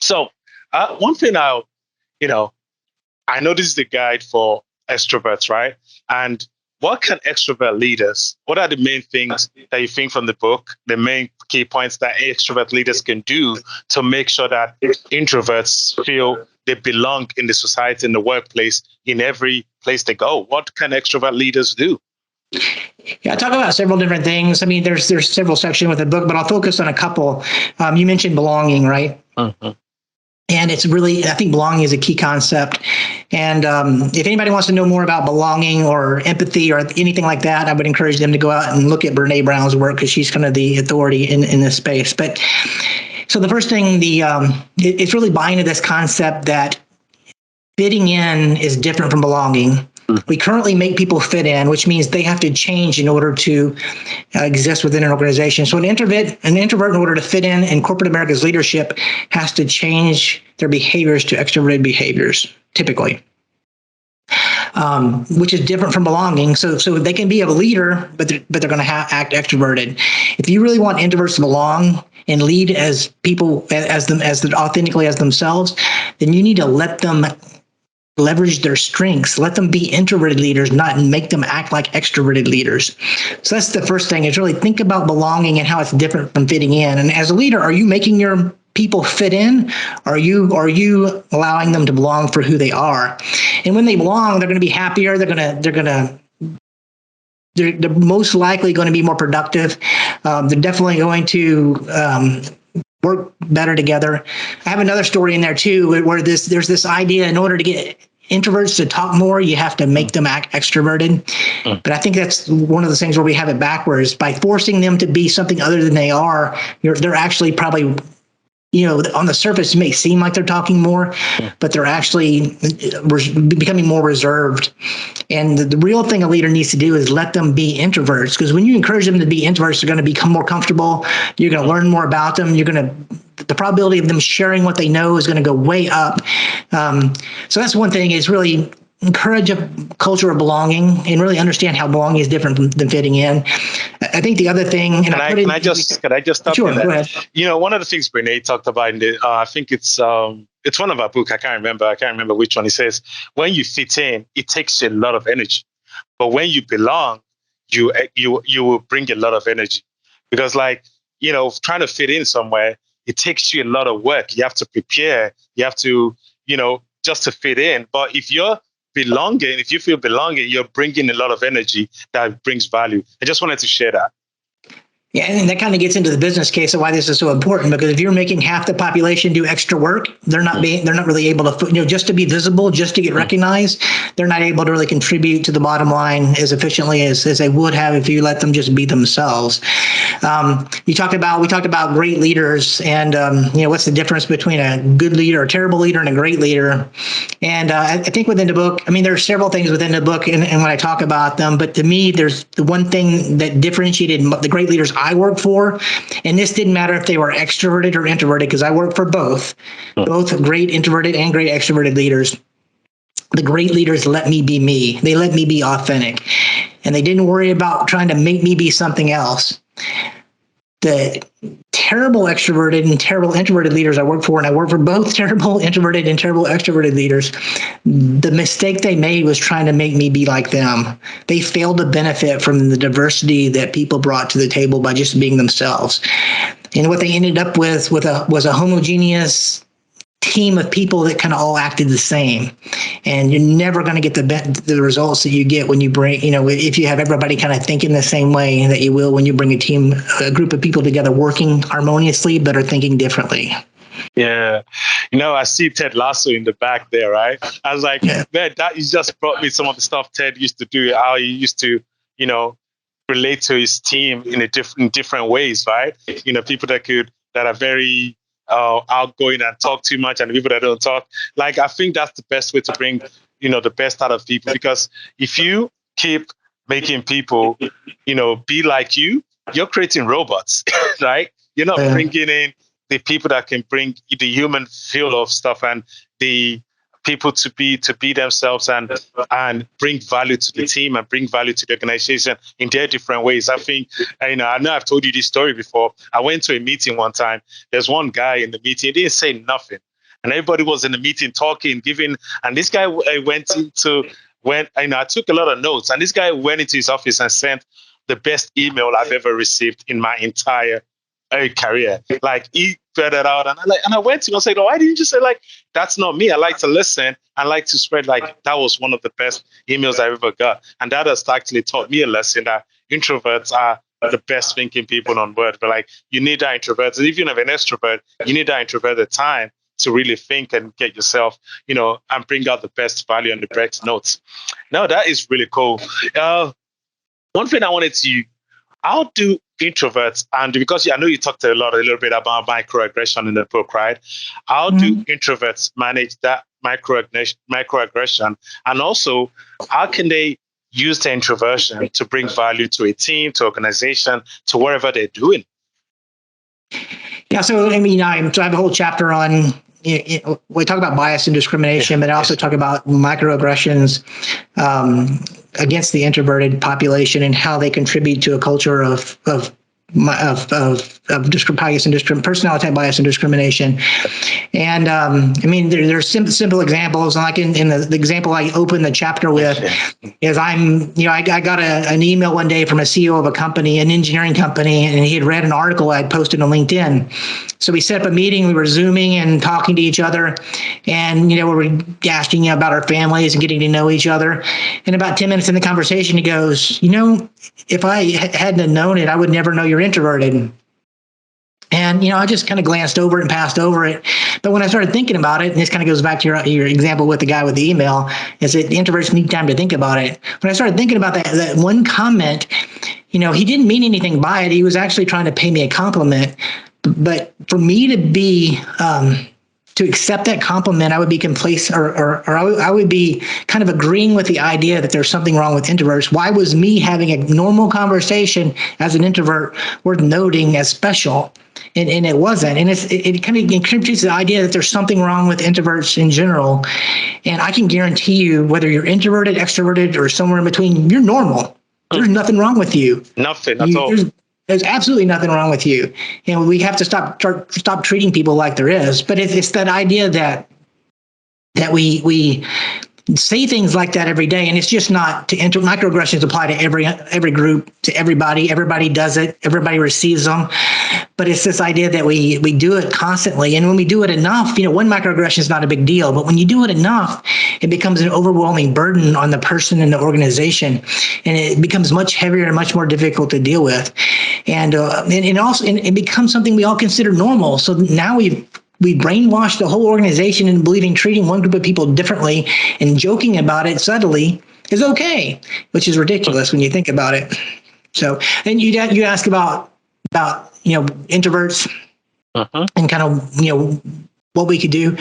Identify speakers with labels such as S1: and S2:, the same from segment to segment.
S1: So one thing you know, I know this is the guide for extroverts, right? And what can extrovert leaders, what are the main things that you think from the book, the main key points that extrovert leaders can do to make sure that introverts feel they belong in the society, in the workplace, in every place they go? What can extrovert leaders do?
S2: Yeah, I talk about several different things. I mean, there's several sections with the book, but I'll focus on a couple. You mentioned belonging, right?
S1: Mm-hmm.
S2: And it's really, I think belonging is a key concept. And if anybody wants to know more about belonging or empathy or anything like that, I would encourage them to go out and look at Brene Brown's work, because she's kind of the authority in this space. But so the first thing, it's really buying into this concept that fitting in is different from belonging. We currently make people fit in, which means they have to change in order to exist within an organization. So an introvert, in order to fit in corporate America's leadership, has to change their behaviors to extroverted behaviors, typically, which is different from belonging. So they can be a leader, but they're going to act extroverted. If you really want introverts to belong and lead as people, as authentically as themselves, then you need to let them leverage their strengths. Let them be introverted leaders, not make them act like extroverted leaders. So that's the first thing, is really think about belonging and how it's different from fitting in. And as a leader, are you making your people fit in? Are you allowing them to belong for who they are? And when they belong, they're going to be happier. They're most likely going to be more productive. They're definitely going to work better together. I have another story in there too, where there's this idea, in order to get introverts to talk more, you have to make them act extroverted. But I think that's one of the things where we have it backwards. By forcing them to be something other than they are, they're actually probably, on the surface, it may seem like they're talking more, but they're actually becoming more reserved. And the real thing a leader needs to do is let them be introverts, because when you encourage them to be introverts, they're going to become more comfortable. You're going to learn more about them. The probability of them sharing what they know is going to go way up. So that's one thing, is really encourage a culture of belonging and really understand how belonging is different than fitting in. I think the other thing,
S1: can I just stop
S2: sure,
S1: you there?
S2: Go ahead.
S1: One of the things Brene talked about in the, I think it's one of our book. I can't remember which one. It says, when you fit in, it takes a lot of energy, but when you belong, you will bring a lot of energy, because trying to fit in somewhere, it takes you a lot of work. You have to prepare. You have to, just to fit in. But if you feel belonging, you're bringing a lot of energy that brings value. I just wanted to share that.
S2: Yeah, and that kind of gets into the business case of why this is so important, because if you're making half the population do extra work, they're not really able to, just to be visible, just to get recognized, they're not able to really contribute to the bottom line as efficiently as they would have if you let them just be themselves. We talked about great leaders, and what's the difference between a good leader, a terrible leader, and a great leader. And I think within the book, there are several things within the book, and when I talk about them, but to me, there's the one thing that differentiated the great leaders I worked for, and this didn't matter if they were extroverted or introverted, because I worked for both great introverted and great extroverted leaders. The great leaders let me be me. They let me be authentic, and they didn't worry about trying to make me be something else. The terrible extroverted and terrible introverted leaders I work for, and I work for both terrible introverted and terrible extroverted leaders, the mistake they made was trying to make me be like them. They failed to benefit from the diversity that people brought to the table by just being themselves. And what they ended up with was a homogeneous team of people that kind of all acted the same. And you're never going to get the results that you get when you bring, if you have everybody kind of thinking the same way that you will when you bring a group of people together working harmoniously, but are thinking differently.
S1: Yeah. I see Ted Lasso in the back there, right? I was like, man, that you just brought me some of the stuff Ted used to do, how he used to, relate to his team in different ways, right? People that are very outgoing and talk too much, and people that don't talk. I think that's the best way to bring, the best out of people, because if you keep making people, be like you're creating robots, right? You're not bringing in the people that can bring the human feel of stuff, and the people to be themselves and bring value to the team and bring value to the organization in their different ways. I think, I know I've told you this story before. I went to a meeting one time. There's one guy in the meeting. He didn't say nothing. and everybody was in the meeting talking, giving, and this guy I took a lot of notes, and this guy went into his office and sent the best email I've ever received in my entire career. Like, he fed it out, and I went to him and said, "Oh, why didn't you say, like, that's not me? I like to listen. I like to spread." Like, that was one of the best emails I ever got, and that has actually taught me a lesson that introverts are the best thinking people on earth. But like, you need that introvert. If you're an extrovert, you need that introverted time to really think and get yourself, and bring out the best value and the best notes. No, that is really cool. One thing I wanted to, how do introverts, and because I know you talked a little bit about microaggression in the book, right? How do introverts manage that microaggression, and also how can they use the introversion to bring value to a team, to organization, to wherever they're doing?
S2: Yeah, so I mean, I have a whole chapter on. We talk about bias and discrimination, but I also talk about microaggressions against the introverted population and how they contribute to a culture of bias and personality type bias and discrimination. And I mean, there's simple examples. Like in the example I opened the chapter with is I got an email one day from a CEO of a company, an engineering company, and he had read an article I posted on LinkedIn. So we set up a meeting. We were Zooming and talking to each other, and we were asking about our families and getting to know each other. And about 10 minutes in the conversation, he goes, "If I hadn't known it, I would never know you're introverted." And, I just kind of glanced over it and passed over it. But when I started thinking about it, and this kind of goes back to your example with the guy with the email, is that introverts need time to think about it. When I started thinking about that one comment, he didn't mean anything by it. He was actually trying to pay me a compliment. But for me to be, to accept that compliment, I would be complacent, or I would be kind of agreeing with the idea that there's something wrong with introverts. Why was me having a normal conversation as an introvert worth noting as special? And it wasn't. And it kind of contributes to the idea that there's something wrong with introverts in general. And I can guarantee you, whether you're introverted, extroverted, or somewhere in between, you're normal. There's nothing wrong with you.
S1: Nothing at all.
S2: There's absolutely nothing wrong with you. And we have to stop treating people like there is. But it's that idea that we say things like that every day, and it's just not to microaggressions apply to every group, to everybody. Everybody does it. Everybody receives them. But it's this idea that we do it constantly, and when we do it enough, one microaggression is not a big deal. But when you do it enough, it becomes an overwhelming burden on the person and the organization, and it becomes much heavier and much more difficult to deal with. And also it becomes something we all consider normal. So now we brainwashed the whole organization into believing treating one group of people differently and joking about it subtly is okay, which is ridiculous when you think about it. So, and you ask about introverts and kind of what we could do.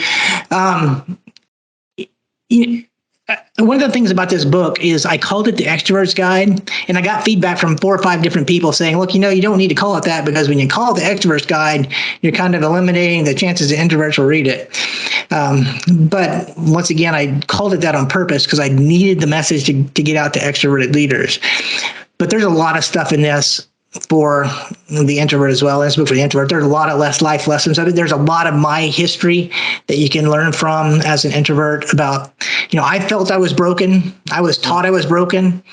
S2: One of the things about this book is I called it the Extroverts Guide, and I got feedback from 4 or 5 different people saying, look, you don't need to call it that, because when you call it the Extroverts Guide, you're kind of eliminating the chances that introverts will read it. But once again, I called it that on purpose because I needed the message to get out to extroverted leaders. But there's a lot of stuff in this for the introvert as well. This book for the introvert, there's a lot of life lessons. There's a lot of my history that you can learn from as an introvert about, I felt I was broken. I was taught I was broken.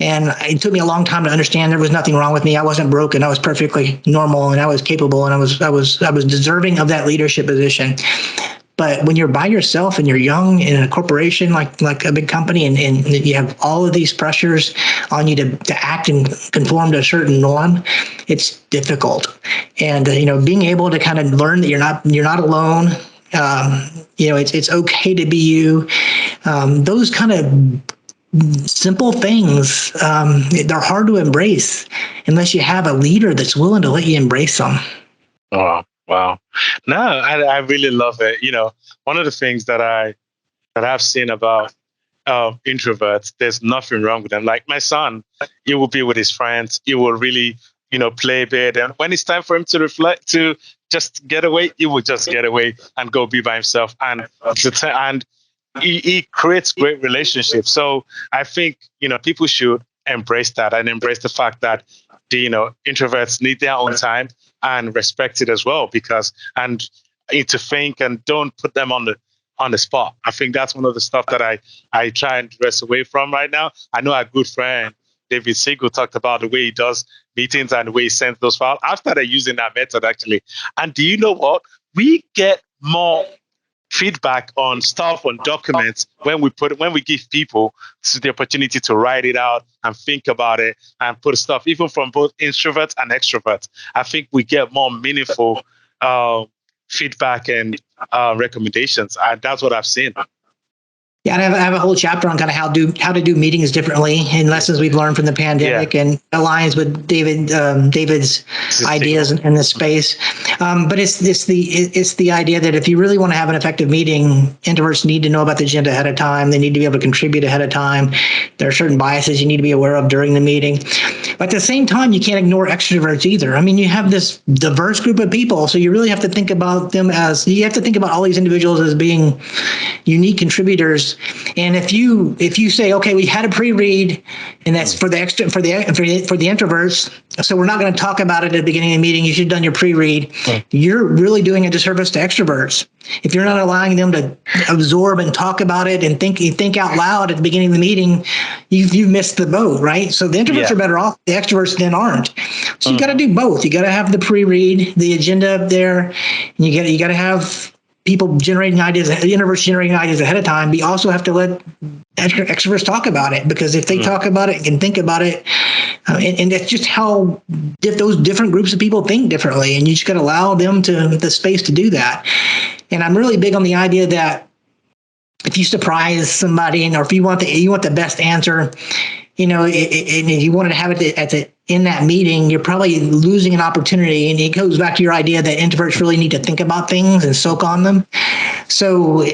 S2: And it took me a long time to understand there was nothing wrong with me. I wasn't broken. I was perfectly normal, and I was capable, and I was deserving of that leadership position. But when you're by yourself and you're young in a corporation like a big company, and you have all of these pressures on you to act and conform to a certain norm, it's difficult. And being able to kind of learn that you're not alone. It's okay to be you. Those kind of simple things, they're hard to embrace unless you have a leader that's willing to let you embrace them.
S1: Oh, wow. No, I really love it. One of the things that I've seen about introverts, there's nothing wrong with them. Like my son, he will be with his friends. He will really, play a bit. And when it's time for him to reflect, to just get away, he will just get away and go be by himself. And he creates great relationships. So I think, people should embrace that and embrace the fact that the, introverts need their own time and respect it as well, because, and to think and don't put them on the spot. I think that's one of the stuff that I try and dress away from right now. I know our good friend David Siegel talked about the way he does meetings and the way he sends those files. I've started using that method actually. And do you know what? We get more feedback on stuff, on documents, when we give people the opportunity to write it out and think about it and put stuff, even from both introverts and extroverts. I think we get more meaningful feedback and recommendations. And that's what I've seen.
S2: Yeah, and I have a whole chapter on kind of how to do meetings differently and lessons we've learned from the pandemic, and aligns with David's ideas in this space. But it's the idea that if you really want to have an effective meeting, introverts need to know about the agenda ahead of time. They need to be able to contribute ahead of time. There are certain biases you need to be aware of during the meeting. But at the same time, you can't ignore extroverts either. I mean, you have this diverse group of people, so you really have to think about them as, you have to think about all these individuals as being unique contributors. And if you say, okay, we had a pre-read, and that's for the introverts, so we're not going to talk about it at the beginning of the meeting. You should have done your pre-read. You're really doing a disservice to extroverts. If you're not allowing them to absorb and talk about it and think out loud at the beginning of the meeting, you've missed the boat, right? So the introverts are better off. The extroverts then aren't. So you got to do both. You got to have the pre-read, the agenda up there, and you got to have people generating ideas, introverts generating ideas ahead of time. But you also have to let extroverts talk about it, because if they talk about it and can think about it, and that's just how those different groups of people think differently, and you just got to allow them the space to do that. And I'm really big on the idea that if you surprise somebody, or if you want the best answer, and if you wanted to have it in that meeting, you're probably losing an opportunity. And it goes back to your idea that introverts really need to think about things and soak on them. So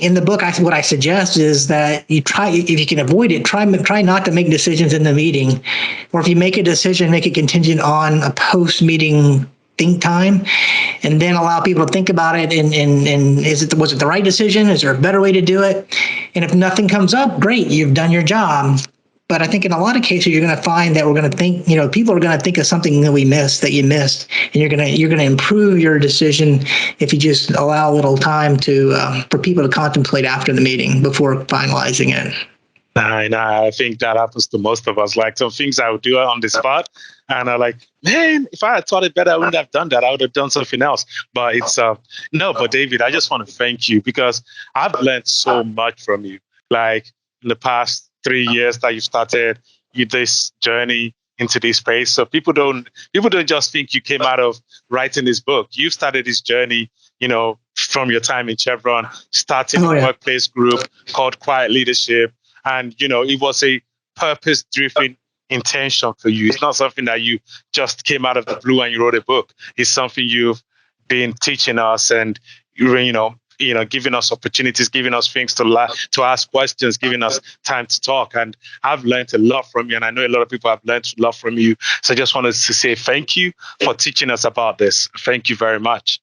S2: in the book, what I suggest is that you try, if you can avoid it, try not to make decisions in the meeting. Or if you make a decision, make it contingent on a post-meeting think time, and then allow people to think about it. And was it the right decision? Is there a better way to do it? And if nothing comes up, great, you've done your job. But I think in a lot of cases, you're going to find that we're going to think, people are going to think of something that you missed, and you're going to improve your decision if you just allow a little time for people to contemplate after the meeting before finalizing it.
S1: I think that happens to most of us. Like some things I would do on the spot, and I'm like, man, if I had thought it better, I wouldn't have done that. I would have done something else. But it's no. But David, I just want to thank you, because I've learned so much from you. Like in the past 3 years that you started this journey into this space. So people don't just think you came out of writing this book. You started this journey, from your time in Chevron, starting a workplace group called Quiet Leadership. And, it was a purpose-driven intention for you. It's not something that you just came out of the blue and you wrote a book. It's something you've been teaching us, and, giving us opportunities, giving us things to ask questions, giving us time to talk. And I've learned a lot from you, and I know a lot of people have learned a lot from you. So I just wanted to say thank you for teaching us about this. Thank you very much.